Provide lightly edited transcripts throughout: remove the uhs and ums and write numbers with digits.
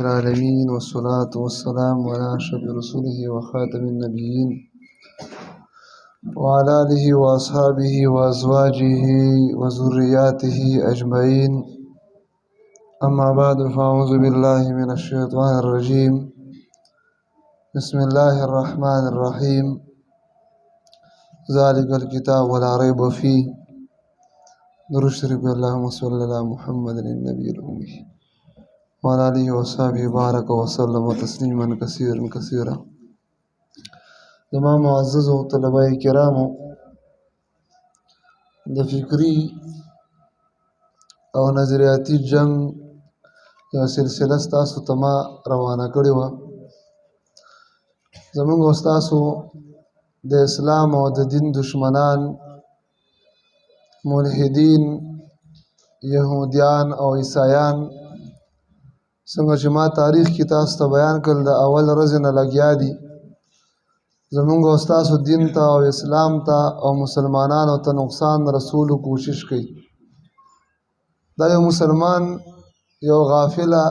العالمين والصلاة والسلام على أشرف رسوله وخاتم النبيين وعلى آله وأصحابه وأزواجه وذرياته أجمعين. أما بعد فأعوذ بالله من الشيطان الرجيم. بسم الله الرحمن الرحيم. ذلك الكتاب ولا ريب فيه. درود شریف اللهم صل على محمد النبي الأمي وعلى آله وصحبه بارك وسلم تسليما كثيرا كثيرا. تمام معزز و طلباء کرامو، د فکری او نظریاتی جنگ یو سلسله ستاسو ته ما روانه کړې وه. زمونږ او ستاسو د اسلام او د دین دشمنان، ملحدین، یهودیان او عیسایان څنګه چې ما تاریخ کې تاسو ته بیان کړل، د اول ورځې نه لګیا دي زمونږ او ستاسو دین ته او اسلام ته او مسلمانانو ته نقصان رسولو کوشش کوي. دا یو مسلمان یو غافله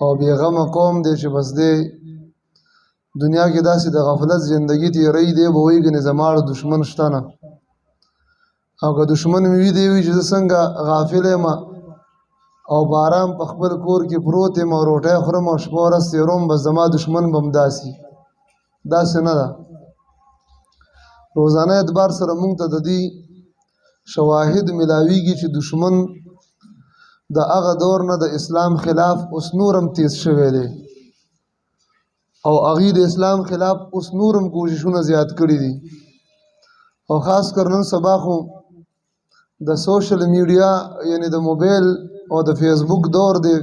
او بیغمه قوم دی چې بس دی دنیا کې داسې د غفلت زندگی تیری دی، به وایي ګنې زما دشمن شته نه، او که دشمن مې وي دی وي چې زه څنګه غافل یم او باران په خپل کور کې پروت یم او روټۍ خورم او شپه ورځ تېروم، بس زما دشمن به همداسي. داسې نه ده. روزانه اعتبار سره موږ ته د دې شواهد ملاویږي چې دشمن د هغه دور نه د اسلام خلاف اوس نورم تیز شوی دی او هغې د اسلام خلاف اوس نورم کوششونه زیات کړي دي. او خاص کر نن سبا خو د سوشل میډیا یعنی د موبایل او د فیسبوک دور دی،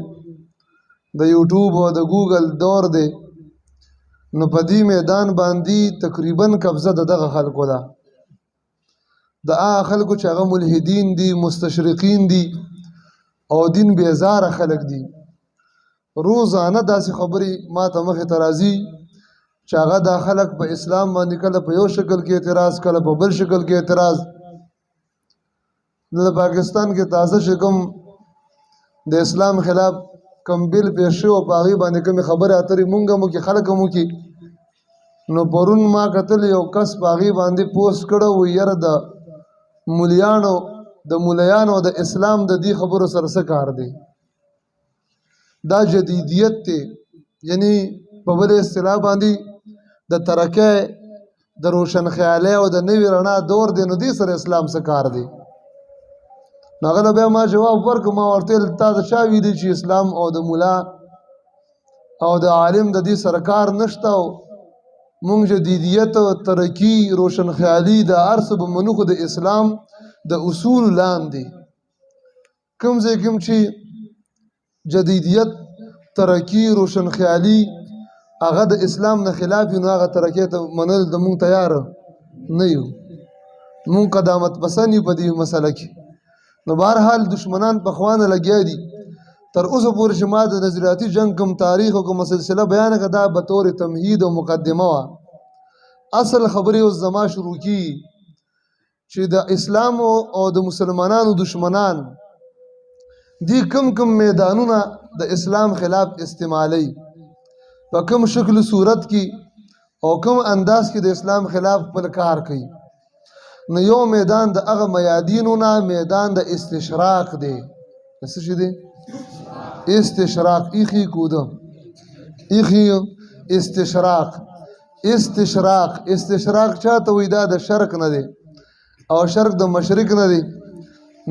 د یوټیوب او د ګوګل دور دی، نو په دې میدان باندې تقریبا قبضه د دغه خلکو ده، د هغه خلکو چې هغه ملحدین دي، مستشرقین دي او دین بیزاره خلک دي. روزانه داسې خبرې ما ته مخې ته راځي چې هغه دا خلک په اسلام باندې کله په یو شکل کې اعتراض، کله په بل شکل کې اعتراض. د پاکستان کې تازه چې کوم د اسلام خلاف کم بل پیش شو، په هغې باندې کومې خبرې اترې مونږ هم وکړي، خلک هم وکړي. نو پرون ما کتل یو کس په هغې باندې پوسټ کړی و، یاره د مولیانو د اسلام د دې خبرو سره څه کار دی؟ دا جدیدیت دی، یعنی په بل اصطلاح باندې د ترقۍ، د روشن خیالۍ او د نوې رڼا دور دی. نو دې سره اسلام څه کار دی؟ نو هغه له بیا ما جواب ورکړ، ما ورته ویل تا د چا ویلي چې اسلام او د ملا او د عالم د دې سره کار نشته، او مونږ جدیدیت، ترقي، روشن خیالي د هر څه به منو، خو د اسلام د اصول لاندې کوم ځای کوم چې جدیدیت، ترقي، روشن خیالي هغه د اسلام نه خلاف وي، نو هغه ترقۍ ته منل د مونږ تیار نه یو. مونږ قدامت پسند یو په دې مسله کې. نو بهرحال دشمنان په خوانه لګیا دي. تر اوسه پورې چې ما د نظریاتي جنگ کوم تاریخ او کومه سلسله بیان کړه، دا به طور تمهید او مقدمه وه. اصل خبرې اوس زما شروع کی چې د اسلام او د مسلمانانو دشمنان دی کم کم میدانونه د اسلام خلاف استعمالی، په کوم شکل صورت کې او کوم انداز کې د اسلام خلاف خپل کار کوي. نو یو میدان د هغه میادینو نه میدان د استشراق دی. څه شي دی؟ استشراق. ایخي کوده ایخي استشراق چاته وي؟ دا د شرق نه دی او شرق د مشرق نه دی،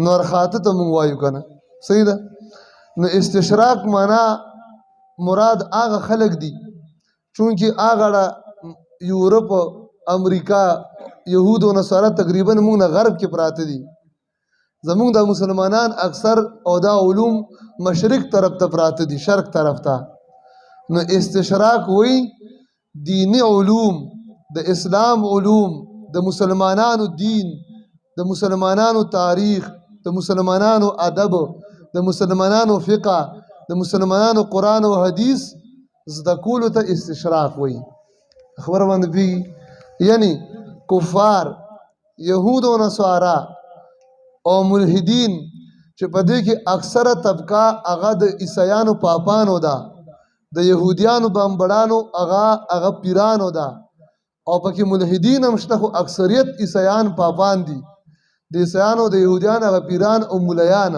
نور خاطه ته مونږ وایو که نه؟ صحیح ده. نو استشراق معنا مراد هغه خلق دي چونکې هغه یورپ، امریکا، یهود و نصارا تقریبا مونږ نه غرب کې پراته دي. زمونږ د مسلمانان اکثر او دا علوم مشرق طرف ته پراته دي، شرق طرف ته. نو استشراق وی دینی علوم، د اسلام علوم، د مسلمانانو دین، د مسلمانانو تاریخ، د مسلمانانو ادب، د مسلمانانو فقه، د مسلمانانو قرآن او حدیث زده کولو ته استشراق وی. خبره باندې پوهېږي؟ یعنی کفار، یهود و نصارا او ملحدین چې په دې کې اکثره طبقه هغه د عیسایانو پاپانو ده، د يهوديانو بمبړانو هغه پیرانو ده او پکې ملحدین هم شته خو اکثریت عیسایان پاپان دي د عیسایانو د يهوديان هغه پیران او مليان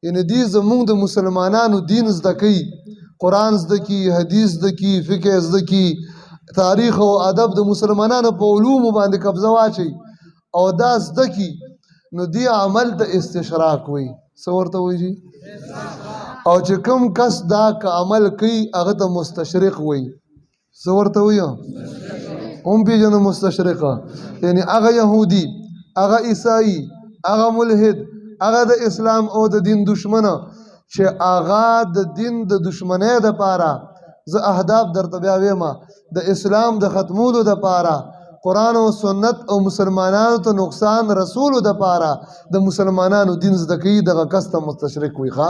یعنی دي زمونږ د مسلمانانو دین زده کوي قرآن زده کی حدیث زده کی فقه زده کی تاریخ او ادب د مسلمانانو په علوم باندې قبضه واچي او دا زده کی نو دی عمل د استشراق وي څه ورته وایي جی او چې کوم کس دا که عمل کوي هغه ته مستشرق وي څه ورته وایي هم پیژنو مستشرقه یعنی هغه يهودي هغه عیسائی هغه ملحد هغه د اسلام او د دین دشمنه چې هغه د دین د دشمنۍ د پاره زه اهداف درته بیا وایم د اسلام د ختمولو د پاره قرآن او سنت او مسلمانانو ته نقصان رسولو د پاره د مسلمانانو دین زده کوي دغه کس ته مستشرق وي ښه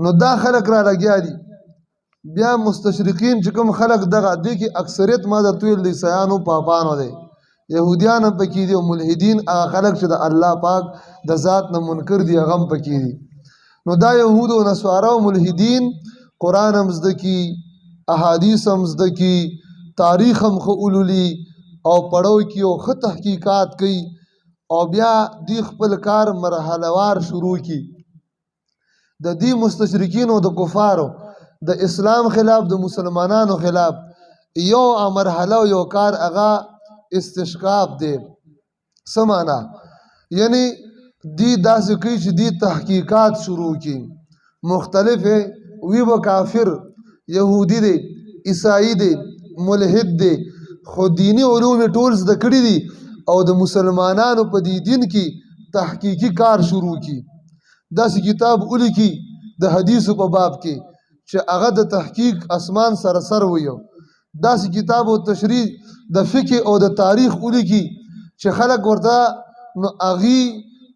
نو دا خلک را لګیا دي بیا مستشرقین چې کوم خلک دغه دي کې اکثریت ما درته ویل د عیسایانو پاپانو دی يهوديان هم پکې دي او ملحدین هغه خلک چې د الله پاک د ذات نه منکر دي هغه هم پکې دي نو دا يهود او نصارا او ملحدین قرآن هم زده کی احادیث هم زده کی تاریخ هم خو اولولي او پړو کی او خط تحقیقات کوي او بیا دی خپل کار مرحله وار شروع کی د دې مستشرکین او د کفارو د اسلام خلاف د مسلمانانو خلاف یو مرحله یو کار هغه استشقاق دی سمانا یعنی دی داسې کوي چې دی تحقیقات شروع کی مختلف وی و کافر یهودی دی عیسائی دی ملحد دی خو دینی علوم ټول زده کړي دي او د مسلمانانو په دې دین کې تحقیقی کار شروع کی داسې کتاب ولیکي د حدیثو په باب کې چې هغه د تحقیق اسمان سره سر ویو داسې کتاب او تشریح د فقه او د تاریخ ولیکي چې خلک ورته نو اغي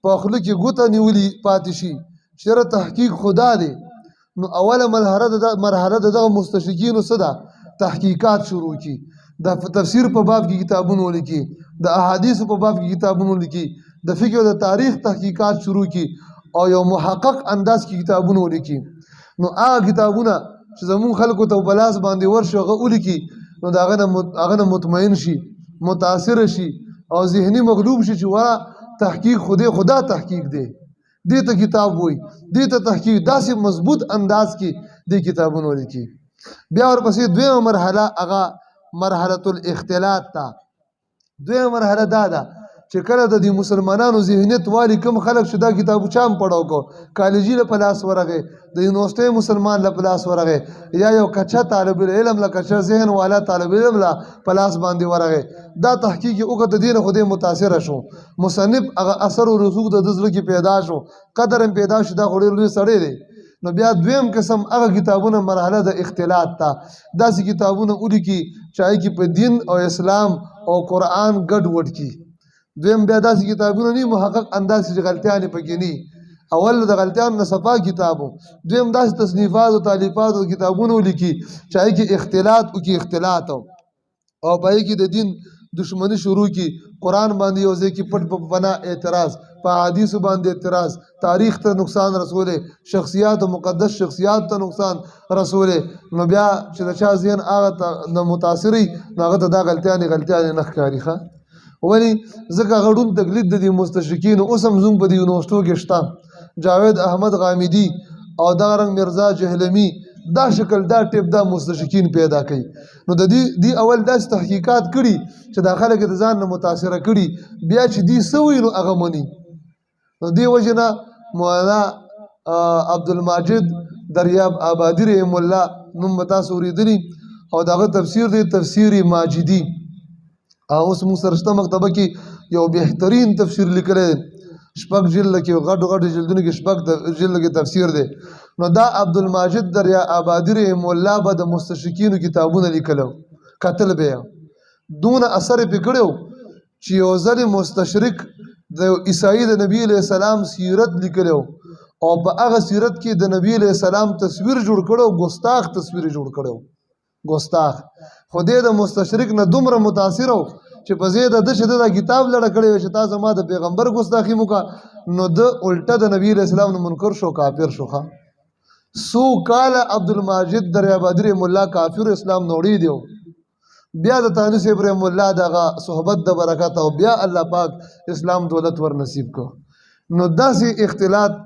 په خله کې ګوته نیولي پاتې شي چیرې تحقیق خدا دی نو اوله مرحله دغه مستشرکینو صدا تحقیقات شروع کی د تفسیر په باب کې کتابونه ولیکي د احادیث په باب کې کتابونه ولیکي د فقه او د تاریخ تحقیقات شروع کی او یو محقق انداز کې کتابونه ولیکي نو هغه کتابونه چې زمون خلکو ته بلاس باندې ورشي هغه ولیکي نو دا هغه مطمئن شي متاثر شي او ذهني مغلوب شي چې وا تحقیق خدا تحقیق دی دې ته کتاب وای دې ته تحقیق داسې مضبوط انداز کې دې کتابونه ولیکي بیا ورپسې دویمه مرحله هغه مرحله الاختلاط تا دویمه مرحله دا ده چې کله د دې مسلمانانو ذهنیت والی کم خلک شدا کتابو چام پړاو کو کالجی له پلاس ورغه د یونیورسيټي مسلمان له پلاس ورغه یا یو کچا طالب علم له کچا ذهن والا طالب علم له پلاس باندې ورغه دا تحقیق اوګه د دین خوده متاثر شو مصنف هغه اثر او رسوخ د ځل کې پیدا شو قدر پیدا شو دا غوړي لوی سړی دی نو بیا دویم قسم هغه کتابونه مرحله د اختلاط تا داسې کتابونه ولیکي چې کې په دین او اسلام او قرآن ګډ وډ کی دویم بیا داسې کتابونه نه محقق انداز چې غلطیانې پکې نه اول د غلطیانو نه صفا کتابو دویم داسې تصنیفات او تالیفات او کتابونه ولیکي چې کې اختلاط او کې اختلاط او پای کې د دین دشمنی شروع کی قرآن باندې یو ځای کې پټ بنا اعتراض په حدیث باندې اعتراض تاریخ ته نقصان رسوله شخصیات او مقدس شخصیات ته نقصان رسوله نو بیا چې د چا ذهن هغه د متاثري هغه ته دا غلطیانې نه ښکاري ښه ولی ځکه غړون تقلید د دې مستشرکین اوس هم زوم په دې یونیورسيټو کې شته جاوید احمد غامدی او دا رنګ مرزا جهلمی دا شکل دا ټیپ دا مستشرکین پیدا کړي نو د دې اول داس تحقیقات کړي چې داخله کې د ځان نه متاثر کړي بیا چې دې سوي نو هغه مني نو دی وجنه مولانا عبدالماجد دریاب آبادی رحم الله نوم تاسو اوریدلی او داغه تفسیر دی تفسیر ماجدی اوس موږ سره شته مکتبه کې یو بهترین تفسیر لیکل شپږ جلد کې غټ جلدونه کې شپږ جلد کې تفسیر دی نو دا عبدالماجد دریاب آبادی رحم الله به د مستشرکینو کتابونه لیکلو قتل به دون اثر پکړو چې یو ځل مستشرک د عیسائی د نبی علیہ السلام سیرت لیکلو او په هغه سیرت کې د نبی علیہ السلام تصویر جوړ کړو ګستاخ تصویر جوړ کړو ګستاخ خو دې د مستشرک نه دومره متاثر و چې په زید د شته د کتاب لړ کړي چې تاسو ما د پیغمبر ګستاخی موکا نو د الټه د نبی علیہ السلام نه منکر شو کافر شو سو کال عبدالماجد دریابادی رحم الله کافر اسلام نوړی دیو بیا د تانو سی رحم الله دغه صحبت د برکت او بیا الله پاک اسلام دولت ور نصیب کو نو داسې اختلاط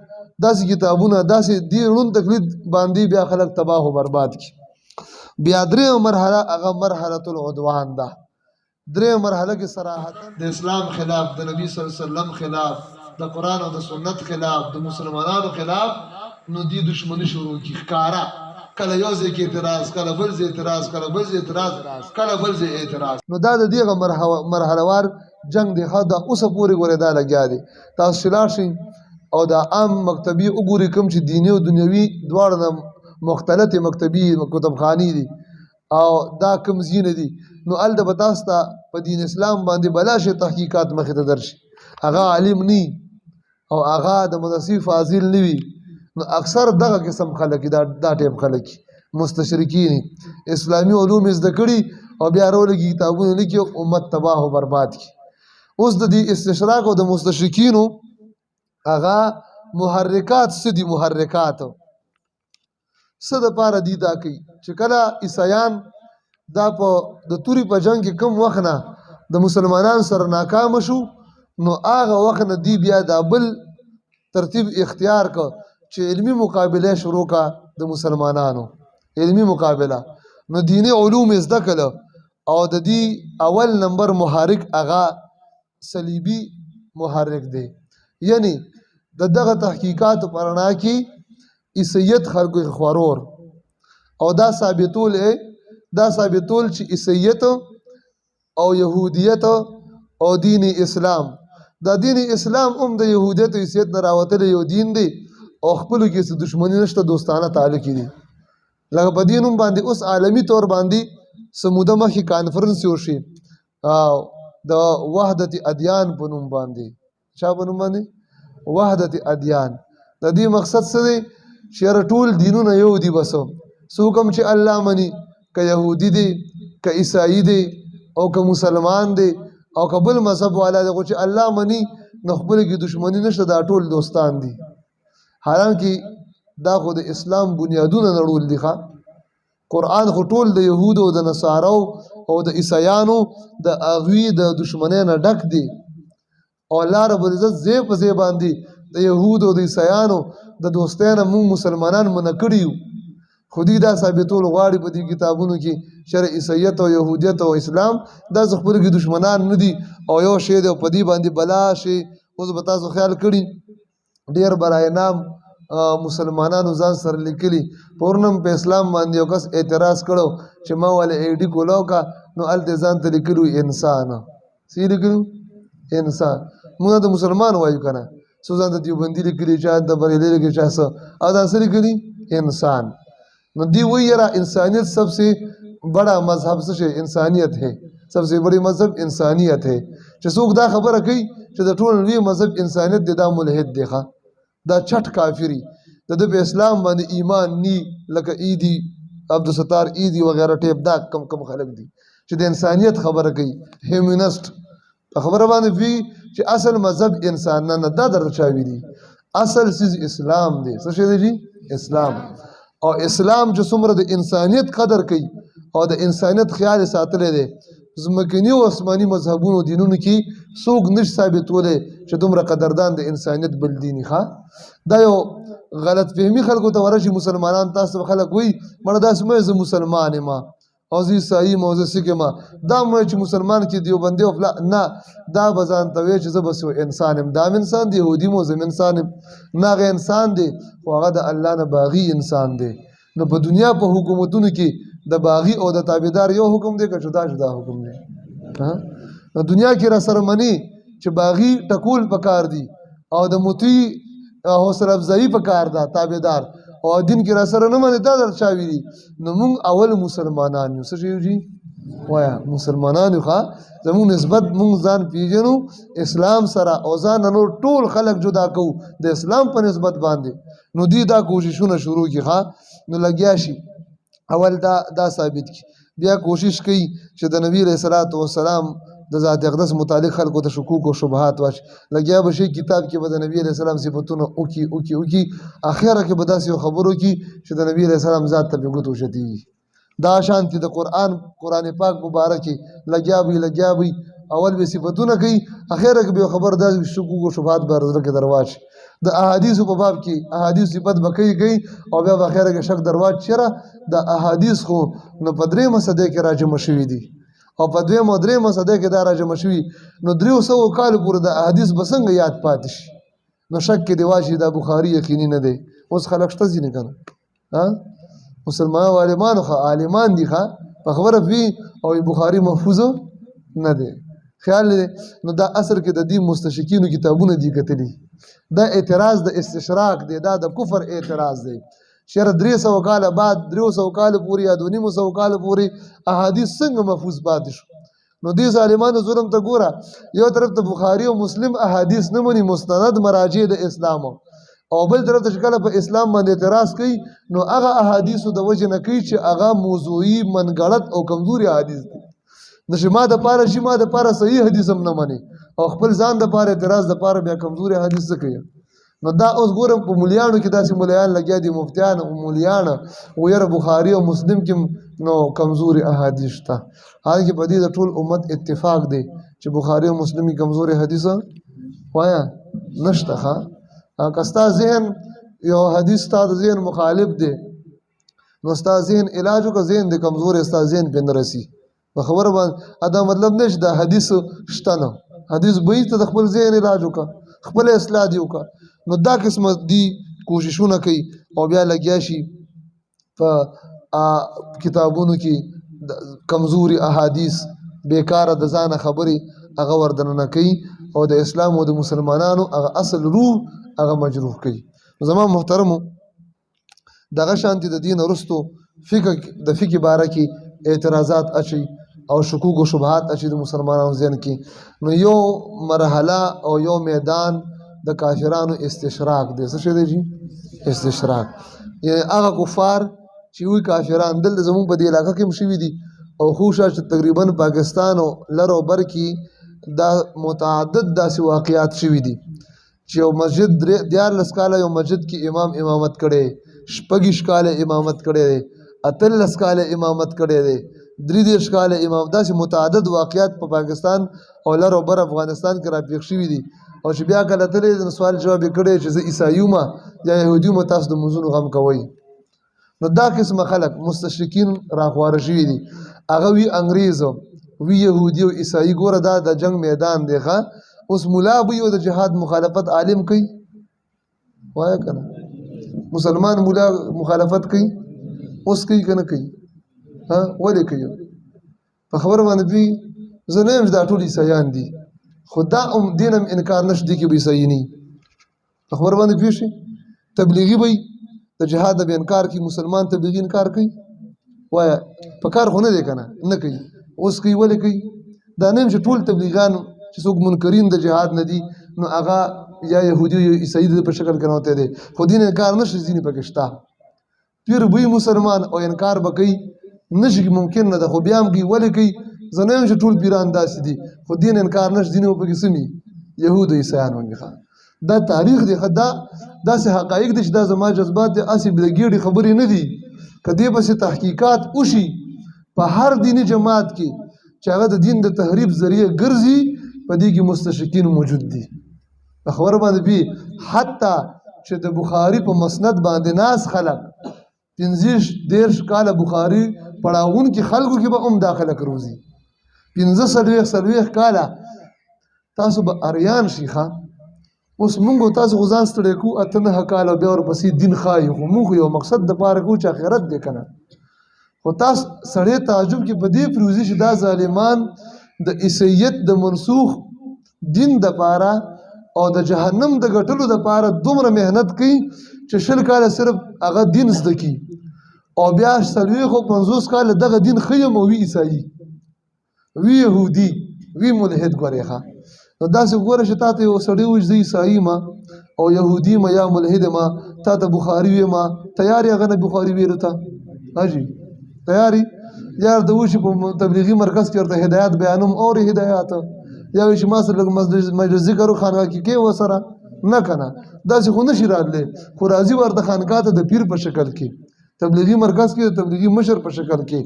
داسې کتابونه داسې دی رون تقلید باندې بیا خلک تباہ او برباد کی بیا درې مرحله هغه مرحله العدوان ده درې مرحله کې صراحت د اسلام خلاف د نبی صلی الله علیه وسلم خلاف د قران او د سنت خلاف د مسلمانانو خلاف نو دی دشمنی شروع کی ښکارا کله یو ځای کې اعتراض کله بل ځای اعتراض کله بل ځای اعتراض کله بل ځای اعتراض نو دا د دغه مرحله وار جنگ دی خو دا اوسه پورې ګورې دا لګیا دی تاسو شلار شئ او دا عام مکتبی وګورئ کوم چې دیني او دنیوي دواړه مختلطې مکتبی کتابخانې دي او دا کوم ځینې دي نو هلته به تاسو ته په دین اسلام باندې بلا شي تحقیقات مخې ته درشي هغه عالم نی او هغه د مدرسې فاضل نه وي نو اکثر دغه قسم خلک دا ټیپ خلک مستشرقین اسلامی علوم زده کړي او بیا راولګي کتابونه لیکي امت تباہ او برباد کی اوس د دې استشراق او د مستشرقینو هغه محرکات څه دي محرکات څه دپاره دي دا کوي چې کله عیسایان دا په د توري په جنګ کې کم وخت نه د مسلمانانو سره ناکام شو نو هغه وخت نه دی بیا دا بل ترتیب اختیار کو چې علمی مقابله شروع کا د مسلمانانو علمی مقابله نو دینی علوم زده کړه او د دې اول نمبر محرک هغه صلیبی محرک دی یعنی دغه تحقیقات پرنا کې عیسیت خلکو خورور او دا ثابتول چې عیسیت او یهودیت او دین اسلام دا دین اسلام د یهودیت او عیسیت نه راوتلی یو دین دی او خپلو کې څه دشمني نشته دوستانه تعلق دي لکه په دې نوم باندې اوس عالمي طور باندې څه موده مخکې کانفرنس وشي د وحدت ادیان په نوم باندې چا په نوم باندې وحدت ادیان د دې مقصد څه دی چې ټول دینونه یو دي بس څوک هم چې الله مني که یهودي دی که عیسائی دی او که مسلمان دی او که بل مذهب والا دی خو چې الله مني نو خپل کې دشمنی نشته دا ټول دوستان دي حالانکه دا خو د اسلام بنیادونه نړول دي قرآن خو ټول د یهودو او د نصارو او د عیسایانو د هغوی د دشمنۍ نه ډک دي او الله رب العزت ځای په ځای باندې د یهودو او د عیسایانو د دوستۍ نه موږ مسلمانان منع کړي یو خو دوی دا ثابتول غواړي په دې کتابونو کې شرع عیسیت او یهودیت او اسلام دا خپل کې دشمنان نه دي او یو شی دی په دې باندې بلا شي اوس به تاسو خیال کړي ډېر برای نام مسلمانانو ځان سره لیکلي پورنم په اسلام باندې یو کس اعتراض کړو چې ما ولې آی ډي کولاو کا نو هلته ځان ته لیکلو انسان څه لیکلو انسان موږ د مسلمان وایو که نه څو ځان ته دیوبندي لیکلي چا د بریلي لیکلي چا څه او دا څه لیکلي انسان نو دی وہی یرا انسانیت سب سے بڑا مذہب سے انسانیت ہے سب سے بڑی مذہب انسانیت ہے چې څوک دا خبره کوي چې د ټول لوی مذهب انسانیت دی دا ملحد دی دا چټ کافری د په اسلام باندې ایمان نی لکه ایدی عبدالستار ایدی وغیرہ ټیپ دا کم خلک دي چې د انسانیت خبره کوي هیومنست په خبره باندې وی چې اصل مذهب انسان نه دا در چاوي دي اصل چیز اسلام دی څه شی دی اسلام او اسلام چې څومره د انسانیت قدر کوي او د انسانیت خیال ساتلی دی زمکني او آسماني مذهبونو دینونو کې څوک نشي ثابتولی چې دومره قدردان د انسانیت بل دیني دا یو غلط فهمي خلکو ته ورشي مسلمانان تاسو خلک وایي مړه داسې مه زه مسلمان یم او زه عیسایي یم او زه سیک یم دا مه چې مسلمان کې دیوبندي او نه دا به ځان ته وایي چې زه بس یو انسان یم دا هم انسان دی یهودي م زه انسان یم نه هغه انسان دی خو هغه د الله نه باغي انسان دی نو په دنیا په حکومتونو کې د باغي او د تابعدار یو حکم دی که جدا جدا حکم دی نو دنیا کې را سره مني چې باغي ټکول پکار دي او د مطیع حوصله افزایی پکار ده تابعدار او دین کې را سره نه مني دا در چا ویلي نو موږ اول مسلمانان یو څه شی یو جي وایا مسلمانان یو زموږ نسبت موږ ځان پیژنو اسلام سره او ځان نور ټول خلک جدا کوو د اسلام په نسبت باندې نو دی دا کوششونه شروع کړي نو لګیا شي اول دا ثابت کی بیا کوشش کوي چې د نبی علیہ الصلوۃ والسلام د ذات اقدس متعلق خلکو ته شکوک او شبهات واچ لګیا به شي کتاب کې به د نبی علیہ السلام صفاتونه اوکی اخره کې به داسې خبرو کې چې د نبی علیہ السلام ذات ته بګوت وشتي دا شانتی د قرآن پاک مبارک لګیا وي اول به صفاتونه کوي اخره کې به خبر داسې شکوک او شبهات به رزق کې درواچ د احادیث په باب کې احادیث صفات بکې او بیا په اخره کې شک درواچ چیرې د احادیث خو نو په درې مسدې کې راجم شوي دي او په دویم او درېم مسدې کې دا راجم شوي نو 300 کال پورې د احادیث بسنګ یاد پاتې شي نو شک کې دی واچي د بخاری یقیني نه دی اوس خلک شته ځینې کنه ها مسلمان عالمان خو عالمان دي ښه په خبره وی او بخاری محفوظ نه دی خیال نو دا اثر کې د دې مستشکینو کتابونه دي کتلي دا اعتراض د استشراق دی دا د کفر اعتراض دی شر 300 کال بعد 300 کال پورې یا 200 کال پورې احادیث څنګه محفوظ پاتې شو نو دې ظالمانو ظلم ته ګوره یو طرف ته بخاری او مسلم احادیث نه مني مستند مراجع د اسلام او بل طرف ته شکل په اسلام باندې اعتراض کوي نو هغه احادیثو د وجه نه کوي چې هغه موضوعي منګړت او کمزوري احادیث دي نشه ما د پاره شي ما د پاره صحیح حدیث هم نه مني او خپل ځان د پاره اعتراض د پاره بیا کمزوري حدیث کوي نو دا اوس ګورم په مولیانو کې داسې مولیان لګیا دي مفتیان او مولیان وير بخاری او مسلم کې نو کمزوري احادیث شته حالانکه په دې د ټول امت اتفاق دی چې بخاری او مسلم کې کمزوري حدیث وایا نشته ها کستا ذهن یو حدیث تا د ذهن مخالف دی نو ستا ذهن علاج کو ذهن د کمزوري ستا ذهن په نرسي په خبره باندې ادا مطلب نشته د حدیث شته نه حدیث به ته د خپل ذهن علاج وکا خپل اصلاح دی وکا نو دا قسمه دی کوششونه کوي او بیا لګیا شي په کتابونو کې کمزوري احادیث بیکاره د ځان خبرې هغه وردننه کوي او د اسلام او د مسلمانانو هغه اصل روح هغه مجروح کوي زموږ محترمو دغه شانتي د دین ورستو فقه باره کې اعتراضات اچي او شکوک او شبهات اچي د مسلمانانو ذهن کې نو یو مرحله او یو میدان د کافرانو استشراق دی څه شي دی جی استشراق یعنی هغه کفار چې وی کافران دل زمون په دې علاقه کې مشوي دي او خوشا چې تقریبا پاکستان او لرو بر کې دا متعدد داسې واقعات شوي دي چې یو مسجد 14 کاله یو مسجد کې امامت کړي شپږ کاله امامت کړي 18 کاله امامت کړي دي 33 کاله امام داسې متعدد واقعات په پاکستان او لرو بر افغانستان کې راپېښ شوي دي او چې بیا کله تلې سوال جواب کړي چې زه عیسایو ما یا يهودي ما تاسو د منځونو غم کوي نو دا قسم خلک مستشرکین راخواره شوي دي هغه وی انګریز وی يهودي او عیسائی ګوره دا د جنگ میدان دی ښا اوس مولا به یو د جهاد مخالفت عالم کوي وای کنه مسلمان مولا مخالفت کوي اوس کوي کنه کوي ها ولې کوي په خبر باندې وی زنه دا ټول عیسایان دي خدا دینم انکار نشته کې به صحیح نه خبر باندې پیښي تبلیغي وي د جهاد به انکار کی مسلمان تبلیغي انکار کوي وای په کار خو نه دی کنه نه کوي اوس کوي ولې کوي دا نیم چې ټول تبلیغان چې څوک منکرین د جهاد نه دي نو هغه یا يهودي یا عیسائی په شکل کې نوته دي خو دین انکار نشي ځینې پکشتا پیر وی مسلمان او انکار بکئی نشي ممکن نه ده خو بیا هم کوي ولې کوي زنه چې ټول پیران داسې دي خو دین انکار نشي دین په کې سمي يهود عیسایان ونګه دا تاریخ دی خدا داسې حقایق دي چې دا زما جذبات دي اسی بلګیړي خبرې نه دي کدی پس تحقیقات وشي په هر دینی جماعت کې چې هغه د دین د تحریف ذریعہ ګرځي په دې کې مستشرکین موجود دي خبر باندې بي حتی چې د بخاری په مسند باندې ناس خلق 15 کال بخاری پڑھاون کې خلکو کې به داخله کروزي 15 کال تاسو به اریان شيخه اوس مونږ تاسو غزان ستړي کو اتنه کال بیا ورپسې دین خای خو مونږ یو مقصد د پاره کو چې آخرت دې کنه خو تاسو سړی تعجب کې په دې پروزي چې دا ظالمان د عیسیت د منسوخ دین د پاره او د جهنم د ګټلو د پاره دومره مهنت کوي چې شل کال صرف هغه دین زده کی او بیا سلوي خو 50 کال دغه دین خیم او وی عیسائی وی يهودي وی ملحد ګورېخه نو داسې ګوره چې تا ته یو سړی وایي زه عیسائی ما او يهودي ما یا ملحد ما تا ته بخاري وی ما تیار هغه نه بخاري ویلو ته حاجي تیاری یار د وشي په تبلیغي مرکز کې ورته هدایت بیانوم اور هدایت یا وشي ما سره مجلس ذکر خانقاه کې وسره نه کنه داسې خو نشي راتلی خو راځي ورته خانقاه ته د پیر په شکل کې تبلیغي مرکز کې د تبلیغي مشر په شکل کې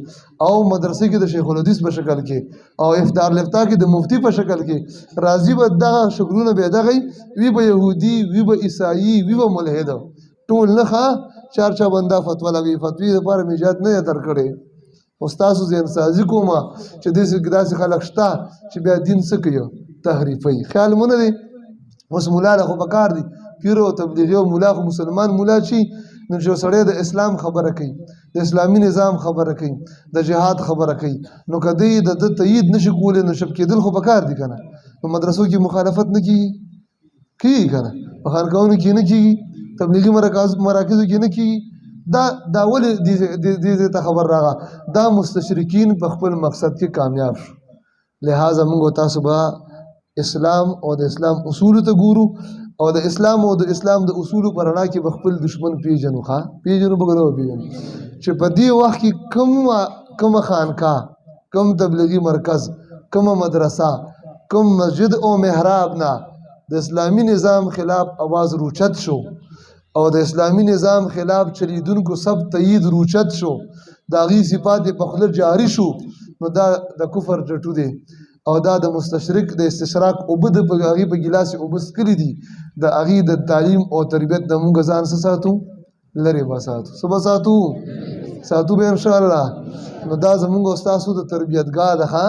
او مدرسې کې د شیخ الحدیث په شکل کې او افطار لفتا کې د مفتی په شکل کې راځي به دغه شکلونه به دغه وی به يهودي وی به عیسائی وی به ملحد ټول نه ښه چار چا بندا فتوا لګي فتوی لپاره میجات نه تر کړي استادو ذهن سازي کومه چې داسې خلک شته چې بیا دین څه کوي تحریفي خیال مونږ دی اوس مولا له خو پکار دي پیرو تبلیغي او مولا خو مسلمان مولا شي نو چې سړی د اسلام خبره کوي د اسلامي نظام خبره کوي د جهاد خبره کوي نو کدی د تایید نشي کولای نو شپ کېدل خو پکار دي کنه نو مدرسو کې مخالفت نه کیږي کنه په خانقاهونو کې نه کیږي تبلیغي مراکزو کې نه کیږي دا ولې دې ته خبر راغله دا مستشرکین په خپل مقصد کې کامیاب شو لہذا موږ تاسو به اسلام او د اسلام اصول ته ګورو او د اسلام د اصول پر رڼا کې خپل دشمن پیژنو بګلو پیژنو چې په دې وخت کې کوم خانقاه کوم تبلیغي مرکز کوم مدرسه کوم مسجد او محراب نه د اسلامي نظام خلاف आवाज روچت شو او د اسلامي نظام خلاف چلیدونکو سب تایید روچت شو دا غي صفات په خپل جاری شو نو دا د کفر ټټو دی او دا د مستشرک د استشراق او بد په هغه په ګلاس او بس کړی دي د هغه د تعلیم او تربیت د مونږ ځان ساتو لری بساتو سبا ساتو به ان شاء الله نو دا زمونږ استادو د تربیتګاه ده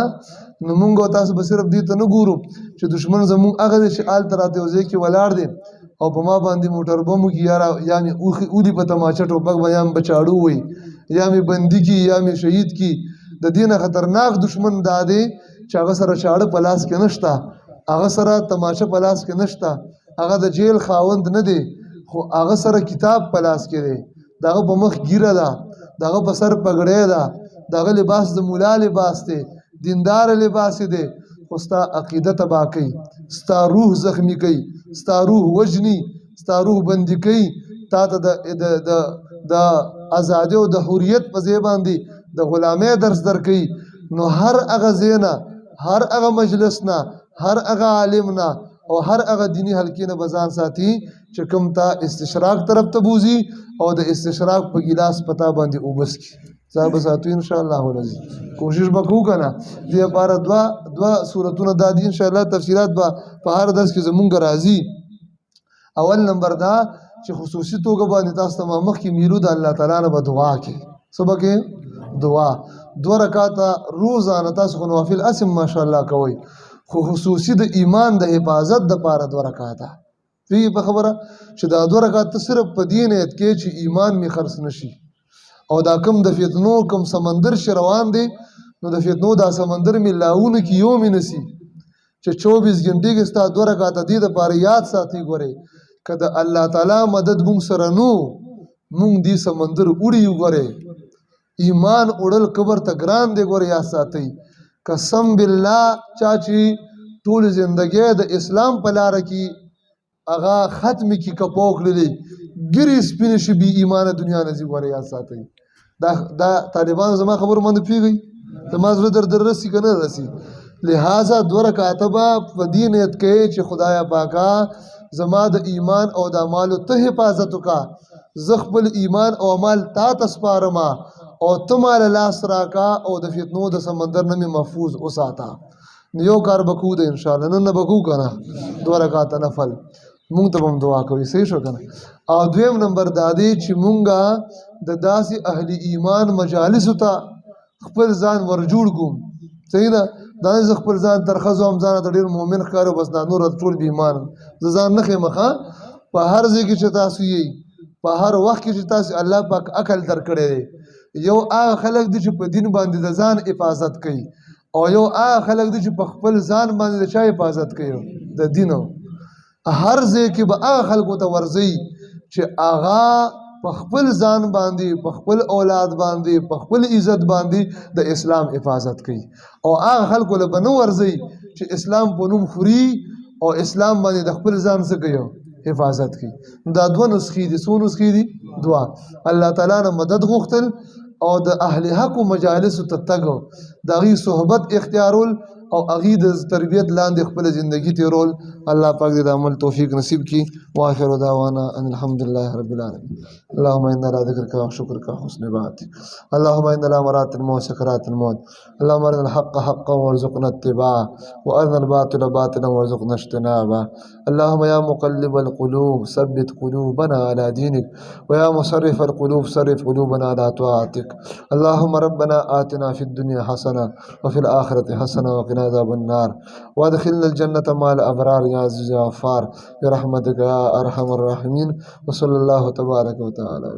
نو مونږ تاسو به صرف دې ته نه ګورو چې دشمن زمونږ هغه چې آل تراته وځي کې ولاړ دي او په ما باندې موټر بمو کې یا می اولی په تماچا ټوپک بیان بچاړو وي یا می بندي کی یا می شهید کی د دینه خطرناک دشمن داده چې هغه سره چاړه پلاس کې نشتا هغه سره تماشه پلاس کې نشتا هغه د جیل خاوند نه دی خو هغه سره کتاب پلاس کې دی دغه په مخ ګیره ده دغه په سر پګړې ده دغه لباس د مولا لباس دی دیندار لباس دی خو ستا عقیده تباہ کوي ستا روح زخمی کوي ستا روح وجني ستا روح بندي کوي تا ته د ازادي او د حریت په ځای باندې د غلامۍ درس درکوي نو هر هغه زینا هر هغه مجلس نه هر هغه عالم نه او هر هغه دینی حلقې نه بزان ساتي چې کوم تا استشراق طرف ته بوزي او د استشراق په ګلاس پتا باندې اوبس کی صاحب ساتو ان شاء الله ولزي کوشش وکړو کنه دې لپاره دوا سورتونه د ان شاء الله تفسیرات په هر درس کې زمونږ راځي اول نمبر دا چې خصوصي توګه باندې تاسو ته مخ کې میرو د الله تعالی نه دعا کې صبح کې دعا 2 رکعات روزانه تاسو خو نوافل اسم ماشاءالله کوي خو خصوصي د ایمان د حفاظت د پاره 2 رکعات په خبره چې دا 2 رکعات صرف په دین ایت کې چې ایمان می خرڅ نشي او دا کم د فتنو کم سمندر روان دي نو د فتنو دا سمندر می لاونه کې یو می نسی چې 24 غنټې کې ستا 2 رکعات دي د پاره یاد ساتي ګوره کله الله تعالی مدد مونږ سره نو مونږ دې سمندر وړي ګوره ایمان اڑل قبر ته ګران دی ګور یا ساتي قسم بالله چاچی ټول زندګی د اسلام په لار کې اغا ختم کی کپوک للی ګری سپین شي بی ایمان دنیا نه زی ګور یا ساتي دا طالبان زما خبر مند پیږي زما زړه در رسی کنه رسی لہذا 2 رکعات په دین ات کې چې خدایا پاکا زما د ایمان او د اعمال ته حفاظت وکا زخبل ایمان او اعمال تا تسپارما او تمال لاس راکا او د فتنو د سمندر نه محفوظ اوساتا نیو کار بکو ده ان شاء الله نن بکو کنه 2 رکعات نفل مونږ ته هم دعا کوي صحیح شو کنه او دویم نمبر دادی چې مونږه د داسې اهلی ایمان مجالس ته خپل ځان ورجوړ کوم صحیح ده دا خپل ځان ترخصو هم ځان ته ډیر مؤمن ښکارو بس دا نور ټول به ایمان ځان نه خمخه په هر ځای کې چې تاسو یې په هر وخت کې چې تاسو الله پاک عقل درکړي یو هغه خلک دي چې په دین باندې د ځان حفاظت کوي او یو هغه خلک دي چې په خپل ځان باندې د چا حفاظت کوي د دین هر ځای کې به هغه خلکو ته ورځي چې هغه په خپل ځان باندې په خپل اولاد باندې په خپل عزت باندې د اسلام حفاظت کوي او هغه خلکو له بنو ورځي چې اسلام په نوم خوري او اسلام باندې د خپل ځان څخه کوي حفاظت کوي دا 2 نسخې دي 2 نسخې دي دعا الله تعالی نه مدد غوښتل او د اهل حق مجالس ته تګ د هغې صحبت اختیارول او هغې د تربیت لاندې خپل زندگی تیرول. الله پاک دې د عمل توفیق نصیب کړي. واخر دعوانا ان الحمد لله رب العالمين. اللهم انا على ذكرك وشكرك وحسن عبادتك. اللهم انا على امرات الموت سكرات الموت. اللهم ارنا الحق حقا وارزقنا اتباعه وارنا الباطل باطلا وارزقنا اجتنابه. اللهم يا مقلب القلوب ثبت قلوبنا على دينك ويا مصرف القلوب صرف قلوبنا على طاعتك. اللهم ربنا آتنا في الدنيا حسنة وفي الآخرة حسنة وقنا عذاب النار وادخلنا الجنة مع الأبرار يا عزيز يا غفار برحمتك يا أرحم الراحمين. وصلى الله تبارك وتعالى.